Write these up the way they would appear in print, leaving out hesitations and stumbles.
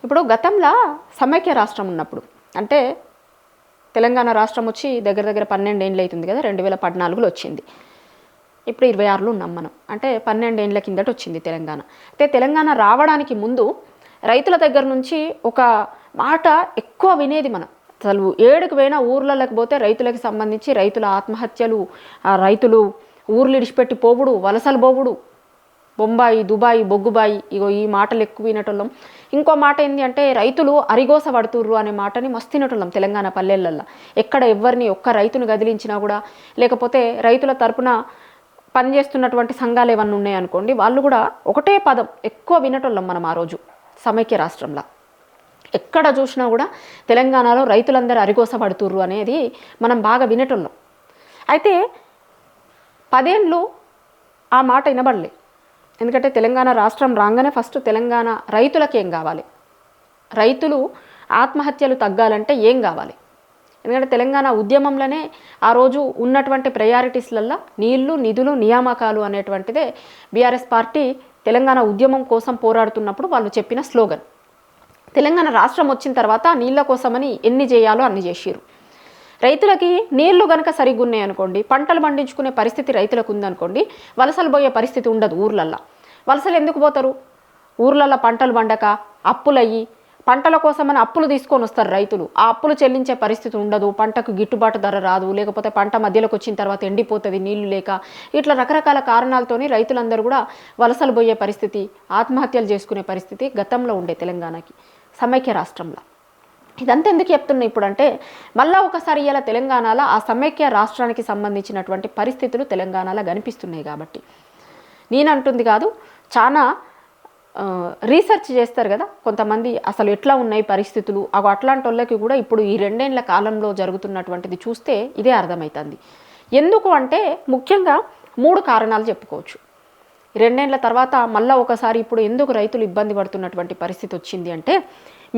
ఇప్పుడు గతంలో సమైక్య రాష్ట్రం ఉన్నప్పుడు అంటే తెలంగాణ రాష్ట్రం వచ్చి దగ్గర దగ్గర 12 ఏళ్ళు అవుతుంది కదా, 2014లో వచ్చింది. ఇప్పుడు 26లో ఉన్నాం మనం. అంటే 12 ఏళ్ళ కిందట వచ్చింది తెలంగాణ. అయితే తెలంగాణ రావడానికి ముందు రైతుల దగ్గర నుంచి ఒక మాట ఎక్కువ వినేది మనం. అసలు ఏడుకు పోయినా ఊర్లలోకి పోతే రైతులకు సంబంధించి రైతుల ఆత్మహత్యలు, రైతులు ఊర్లు ఇడిచిపెట్టి పోవుడు, వలసలు పోవుడు, బొంబాయి, దుబాయి, బొగ్గుబాయి, ఇగో ఈ మాటలు ఎక్కువ వినటోళ్ళం. ఇంకో మాట ఏంటి అంటే రైతులు అరిగోస పడుతుర్రు అనే మాటని మస్తు వినటోళ్ళం తెలంగాణ పల్లెలల్లో. ఎక్కడ ఎవరిని ఒక్క రైతును గదిలించినా కూడా, లేకపోతే రైతుల తరపున పనిచేస్తున్నటువంటి సంఘాలు ఏమన్నా ఉన్నాయనుకోండి, వాళ్ళు కూడా ఒకటే పదం ఎక్కువ వినటోళ్ళం మనం ఆ రోజు సమైక్య రాష్ట్రంలో. ఎక్కడ చూసినా కూడా తెలంగాణలో రైతులందరూ అరిగోస పడుతుర్రు అనేది మనం బాగా వినటోళ్ళం. అయితే 10 ఏళ్ళు ఆ మాట వినబడలే. ఎందుకంటే తెలంగాణ రాష్ట్రం రాగానే ఫస్ట్ తెలంగాణ రైతులకు ఏం కావాలి, రైతులు ఆత్మహత్యలు తగ్గాలంటే ఏం కావాలి. ఎందుకంటే తెలంగాణ ఉద్యమంలోనే ఆ రోజు ఉన్నటువంటి ప్రయారిటీస్లల్లో నీళ్లు, నిధులు, నియామకాలు అనేటువంటిదే బీఆర్ఎస్ పార్టీ తెలంగాణ ఉద్యమం కోసం పోరాడుతున్నప్పుడు వాళ్ళు చెప్పిన స్లోగన్. తెలంగాణ రాష్ట్రం వచ్చిన తర్వాత నీళ్ళ కోసమని ఎన్ని చేయాలో అన్ని చేసిరు. రైతులకి నీళ్లు కనుక సరిగ్గా ఉన్నాయనుకోండి, పంటలు పండించుకునే పరిస్థితి రైతులకు ఉందనుకోండి, వలసలు పోయే పరిస్థితి ఉండదు ఊర్లల్లో. వలసలు ఎందుకు పోతారు? ఊర్లల్లో పంటలు పండక అప్పులయ్యి పంటల కోసమని అప్పులు తీసుకొని వస్తారు రైతులు. ఆ అప్పులు చెల్లించే పరిస్థితి ఉండదు, పంటకు గిట్టుబాటు ధర రాదు, లేకపోతే పంట మధ్యలోకి వచ్చిన తర్వాత ఎండిపోతుంది నీళ్లు లేక. ఇట్లా రకరకాల కారణాలతోని రైతులందరూ కూడా వలసలు పోయే పరిస్థితి, ఆత్మహత్యలు చేసుకునే పరిస్థితి గతంలో ఉండే తెలంగాణకి సమైక్య రాష్ట్రంలో. ఇదంతా ఎందుకు చెప్తున్నా ఇప్పుడు అంటే, మళ్ళీ ఒకసారి ఇలా తెలంగాణలో ఆ సమైక్య రాష్ట్రానికి సంబంధించినటువంటి పరిస్థితులు తెలంగాణలో కనిపిస్తున్నాయి. కాబట్టి నేను అంటుంది కాదు, చాలా రీసెర్చ్ చేస్తారు కదా కొంతమంది, అసలు ఎట్లా ఉన్నాయి పరిస్థితులు అవి. అట్లాంటి వాళ్ళకి కూడా ఇప్పుడు ఈ 2 ఏళ్ల కాలంలో జరుగుతున్నటువంటిది చూస్తే ఇదే అర్థమవుతుంది. ఎందుకు అంటే ముఖ్యంగా 3 కారణాలు చెప్పుకోవచ్చు. 2 ఏళ్ల తర్వాత మళ్ళీ ఒకసారి ఇప్పుడు ఎందుకు రైతులు ఇబ్బంది పడుతున్నటువంటి పరిస్థితి వచ్చింది అంటే,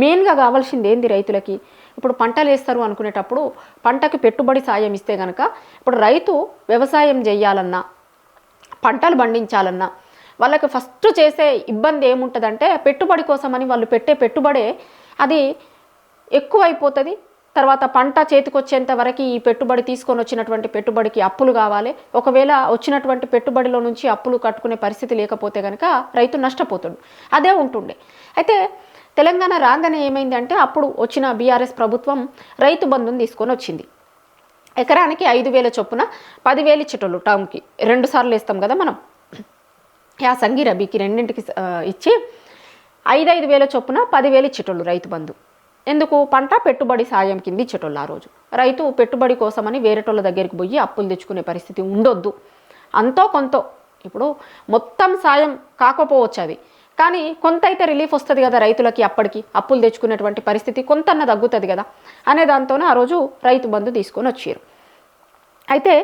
మెయిన్గా కావాల్సింది ఏంది రైతులకి? ఇప్పుడు పంటలు వేస్తారు అనుకునేటప్పుడు పంటకు పెట్టుబడి సాయం ఇస్తే కనుక, ఇప్పుడు రైతు వ్యవసాయం చేయాలన్నా పంటలు పండించాలన్నా వాళ్ళకి ఫస్ట్ చేసే ఇబ్బంది ఏముంటుందంటే, పెట్టుబడి కోసమని వాళ్ళు పెట్టే పెట్టుబడే అది ఎక్కువైపోతుంది. తర్వాత పంట చేతికొచ్చేంత వరకు ఈ పెట్టుబడి తీసుకొని వచ్చినటువంటి పెట్టుబడికి అప్పులు కావాలి. ఒకవేళ వచ్చినటువంటి పెట్టుబడిలో నుంచి అప్పులు కట్టుకునే పరిస్థితి లేకపోతే కనుక రైతు నష్టపోతాడు. అదే ఉంటుండే. అయితే తెలంగాణ రాగానే ఏమైంది అంటే, అప్పుడు వచ్చిన బీఆర్ఎస్ ప్రభుత్వం రైతు బంధుని తీసుకొని వచ్చింది. ఎకరానికి 5,000 చొప్పున 10,000 ఇచ్చేటోళ్ళు. టర్మ్కి 2 సార్లు వేస్తాం కదా మనం, యాసంగి రబీకి రెండింటికి ఇచ్చి 5,000 చొప్పున 10,000 ఇచ్చేటోళ్ళు రైతు బంధు. ఎందుకు? పంట పెట్టుబడి సాయం కింద ఇచ్చేటోళ్ళు. ఆ రోజు రైతు పెట్టుబడి కోసమని వేరేటోళ్ళ దగ్గరికి పోయి అప్పులు తెచ్చుకునే పరిస్థితి ఉండొద్దు. అంతో కొంత, ఇప్పుడు మొత్తం సాయం కాకపోవచ్చు అది, కానీ కొంత అయితే రిలీఫ్ వస్తుంది కదా రైతులకి. అప్పటికి అప్పులు తెచ్చుకునేటువంటి పరిస్థితి కొంతన్న తగ్గుతుంది కదా అనే దాంతోనే ఆ రోజు రైతు బంధు తీసుకొని వచ్చారు. అయితే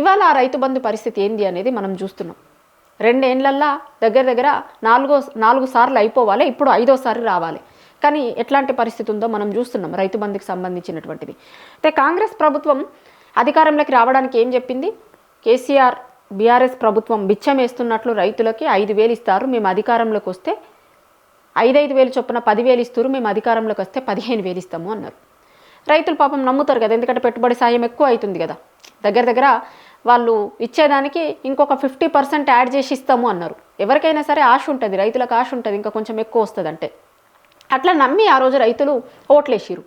ఇవాళ ఆ రైతు బంధు పరిస్థితి ఏంది అనేది మనం చూస్తున్నాం. 2 ఏళ్లల్లో దగ్గర దగ్గర 4 సార్లు అయిపోవాలి, ఇప్పుడు 5వసారి రావాలి. కానీ ఎట్లాంటి పరిస్థితి ఉందో మనం చూస్తున్నాం రైతు బంధుకి సంబంధించినటువంటిది. అయితే కాంగ్రెస్ ప్రభుత్వం అధికారంలోకి రావడానికి ఏం చెప్పింది? కేసీఆర్ బీఆర్ఎస్ ప్రభుత్వం బిచ్చం వేస్తున్నట్లు రైతులకి 5,000 ఇస్తారు, మేము అధికారంలోకి వస్తే 5,000 చొప్పున 10,000 ఇస్తారు, మేము అధికారంలోకి వస్తే 15,000 ఇస్తాము అన్నారు. రైతులు పాపం నమ్ముతారు కదా, ఎందుకంటే పెట్టుబడి సాయం ఎక్కువ అవుతుంది కదా. దగ్గర దగ్గర వాళ్ళు ఇచ్చేదానికి ఇంకొక 50% యాడ్ చేసి ఇస్తాము అన్నారు. ఎవరికైనా సరే ఆశ ఉంటుంది, రైతులకు ఆశ ఉంటుంది, ఇంకా కొంచెం ఎక్కువ వస్తుంది అంటే. అట్లా నమ్మి ఆ రోజు రైతులు ఓట్లేసిరు.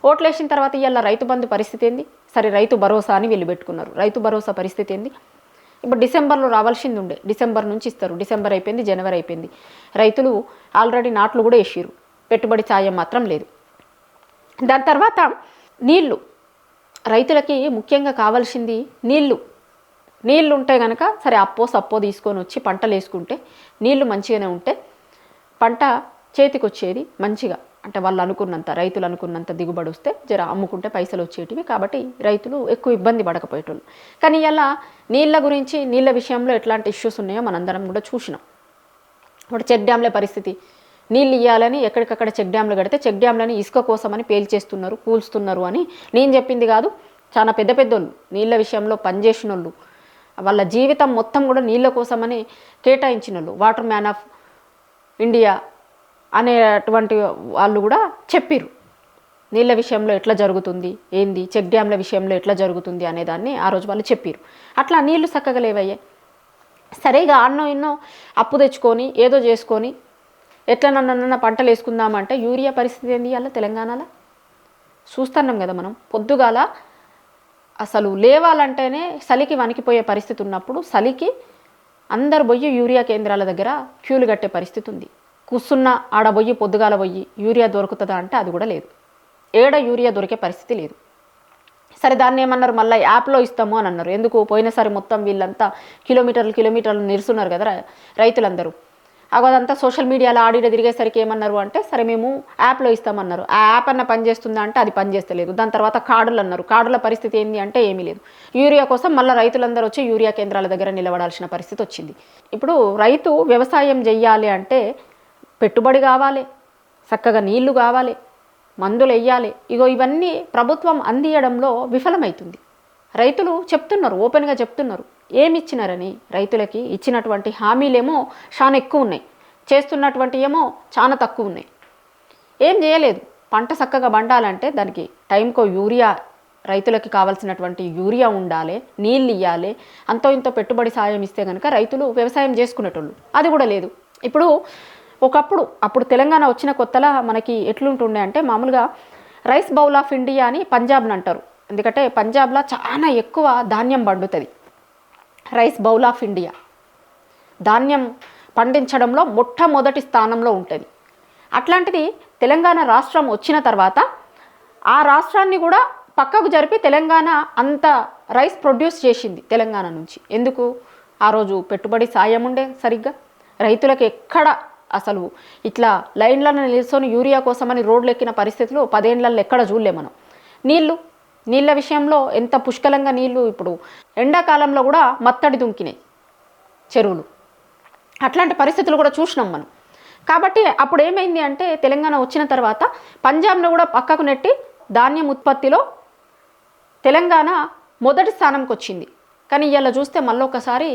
ఓట్లేసిన తర్వాత ఇవాళ రైతు బంధు పరిస్థితి ఏంది? సరే రైతు భరోసా అని వీళ్ళు పెట్టుకున్నారు. రైతు భరోసా పరిస్థితి ఏంది? ఇప్పుడు డిసెంబర్లో రావాల్సింది ఉండే, డిసెంబర్ నుంచి ఇస్తారు. డిసెంబర్ అయిపోయింది, జనవరి అయిపోయింది. రైతులు ఆల్రెడీ నాట్లు కూడా వేసిరు, పెట్టుబడి సాయం మాత్రం లేదు. దాని తర్వాత నీళ్లు, రైతులకి ముఖ్యంగా కావాల్సింది నీళ్లు. నీళ్లు ఉంటే కనుక సరే సప్పో తీసుకొని వచ్చి పంటలు వేసుకుంటే, నీళ్లు మంచిగానే ఉంటే పంట చేతికి వచ్చేది మంచిగా. అంటే వాళ్ళు అనుకున్నంత, రైతులు అనుకున్నంత దిగుబడి వస్తే జర అమ్ముకుంటే పైసలు వచ్చేటివి. కాబట్టి రైతులు ఎక్కువ ఇబ్బంది పడకపోయేటోళ్ళు. కానీ ఇలా నీళ్ళ గురించి, నీళ్ళ విషయంలో ఎట్లాంటి ఇష్యూస్ ఉన్నాయో మనందరం కూడా చూసినాం. ఇప్పుడు చెక్ డ్యాంల పరిస్థితి, నీళ్ళు ఇవ్వాలని ఎక్కడికక్కడ చెక్ డ్యాంలు కడితే చెక్ డ్యాంలని ఇసుక కోసమని పేల్చేస్తున్నారు, కూల్స్తున్నారు అని నేను చెప్పింది కాదు. చాలా పెద్ద పెద్దోళ్ళు నీళ్ళ విషయంలో పనిచేసిన వాళ్ళు, వాళ్ళ జీవితం మొత్తం కూడా నీళ్ళ కోసమని కేటాయించిన వాళ్ళు, వాటర్ మ్యాన్ ఆఫ్ ఇండియా అనేటువంటి వాళ్ళు కూడా చెప్పిర్రు. నీళ్ళ విషయంలో ఎట్లా జరుగుతుంది ఏంది, చెక్ డ్యామ్ల విషయంలో ఎట్లా జరుగుతుంది అనేదాన్ని ఆ రోజు వాళ్ళు చెప్పిర్రు. అట్లా నీళ్లు చక్కగా లేవయ్యే. సరేగా అన్నో ఎన్నో అప్పు తెచ్చుకొని ఏదో చేసుకొని ఎట్లనన్నా పంటలు వేసుకుందామంటే యూరియా పరిస్థితి ఏంది అలా తెలంగాణలో చూస్తున్నాం కదా మనం. పొద్దుగాల అసలు లేవాలంటేనే చలికి వణికిపోయే పరిస్థితి ఉన్నప్పుడు చలికి అందరు పోయి యూరియా కేంద్రాల దగ్గర క్యూలు కట్టే పరిస్థితి ఉంది. కూర్చున్న ఆడ పోయి పొద్దుగాల పోయి యూరియా దొరుకుతుందా అంటే అది కూడా లేదు. ఏడ యూరియా దొరికే పరిస్థితి లేదు. సరే దాన్ని ఏమన్నారు, మళ్ళీ యాప్లో ఇస్తాము అని అన్నారు. ఎందుకు, పోయినసారి మొత్తం వీళ్ళంతా కిలోమీటర్లు నిలుస్తున్నారు కదా రైతులందరూ. అదంతా సోషల్ మీడియాలో ఆడిడ తిరిగేసరికి ఏమన్నారు అంటే సరే మేము యాప్లో ఇస్తామన్నారు. ఆ యాప్ అన్న పనిచేస్తుందా అంటే అది పనిచేస్తలేదు. దాని తర్వాత కార్డులు అన్నారు. కార్డుల పరిస్థితి ఏంటి అంటే ఏమీ లేదు. యూరియా కోసం మళ్ళీ రైతులందరూ వచ్చి యూరియా కేంద్రాల దగ్గర నిలబడాల్సిన పరిస్థితి వచ్చింది. ఇప్పుడు రైతు వ్యవసాయం చెయ్యాలి అంటే పెట్టుబడి కావాలి, చక్కగా నీళ్లు కావాలి, మందులు వేయాలి. ఇవన్నీ ప్రభుత్వం అందియడంలో విఫలమవుతుంది. రైతులు చెప్తున్నారు, ఓపెన్గా చెప్తున్నారు ఏమి ఇచ్చినారని. రైతులకి ఇచ్చినటువంటి హామీలేమో చాలా ఎక్కువ ఉన్నాయి, చేస్తున్నటువంటి ఏమో చాలా తక్కువ ఉన్నాయి. ఏం చేయలేదు. పంట చక్కగా పండాలంటే దానికి టైంకో యూరియా, రైతులకి కావాల్సినటువంటి యూరియా ఉండాలి, నీళ్ళు ఇవ్వాలి, అంతో ఇంతో పెట్టుబడి సాయం ఇస్తే కనుక రైతులు వ్యవసాయం చేసుకునేటోళ్ళు. అది కూడా లేదు. ఇప్పుడు అప్పుడు తెలంగాణ వచ్చిన కొత్తలా మనకి ఎట్లుంటుండే అంటే మామూలుగా రైస్ బౌల్ ఆఫ్ ఇండియా అని పంజాబ్ని అంటారు. ఎందుకంటే పంజాబ్లో చాలా ఎక్కువ ధాన్యం పండుతుంది. రైస్ బౌల్ ఆఫ్ ఇండియా ధాన్యం పండించడంలో మొట్టమొదటి స్థానంలో ఉంటుంది. అట్లాంటిది తెలంగాణ రాష్ట్రం వచ్చిన తర్వాత ఆ రాష్ట్రాన్ని కూడా పక్కకు జరిపి తెలంగాణ అంత రైస్ ప్రొడ్యూస్ చేసింది తెలంగాణ నుంచి. ఎందుకు, ఆ రోజు పెట్టుబడి సాయం ఉండే సరిగ్గా రైతులకు. ఎక్కడ అసలు ఇట్లా లైన్లను నిల్చొని యూరియా కోసమని రోడ్లు ఎక్కిన పరిస్థితులు 10 ఏళ్లలో ఎక్కడ చూడలే మనం. నీళ్ళ విషయంలో ఎంత పుష్కలంగా నీళ్లు. ఇప్పుడు ఎండాకాలంలో కూడా మత్తడి దుంకినాయి చెరువులు. అట్లాంటి పరిస్థితులు కూడా చూసినాం మనం. కాబట్టి అప్పుడు ఏమైంది అంటే తెలంగాణ వచ్చిన తర్వాత పంజాబ్ను కూడా పక్కకు నెట్టి ధాన్యం ఉత్పత్తిలో తెలంగాణ మొదటి స్థానంకి వచ్చింది. కానీ ఇవాళ చూస్తే మళ్ళీ ఒకసారి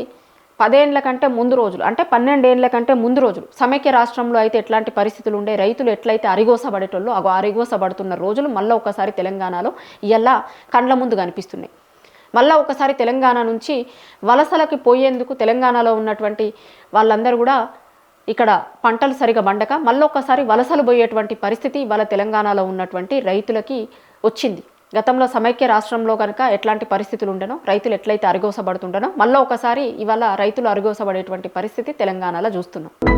10 ఏళ్ల కంటే ముందు రోజులు అంటే 12 ఏళ్ల కంటే ముందు రోజులు సమైక్య రాష్ట్రంలో అయితే ఎట్లాంటి పరిస్థితులు ఉండే, రైతులు ఎట్లయితే అరిగోసబడేటోళ్ళు అరిగోసబడుతున్న రోజులు మళ్ళీ ఒకసారి తెలంగాణలో ఇవాళ కండ్ల ముందు కనిపిస్తున్నాయి. మళ్ళీ ఒకసారి తెలంగాణ నుంచి వలసలకి పోయేందుకు తెలంగాణలో ఉన్నటువంటి వాళ్ళందరూ కూడా ఇక్కడ పంటలు సరిగా పండక మళ్ళీ ఒకసారి వలసలు పోయేటువంటి పరిస్థితి ఇవాళ తెలంగాణలో ఉన్నటువంటి రైతులకి వచ్చింది. గతంలో సమైక్య రాష్ట్రంలో కనుక ఎట్లాంటి పరిస్థితులు ఉండనో, రైతులు ఎట్లయితే అరిగోసబడుతుండనో మళ్ళీ ఒకసారి ఇవాళ రైతులు అరిగోసబడేటువంటి పరిస్థితి తెలంగాణలో చూస్తున్నాం.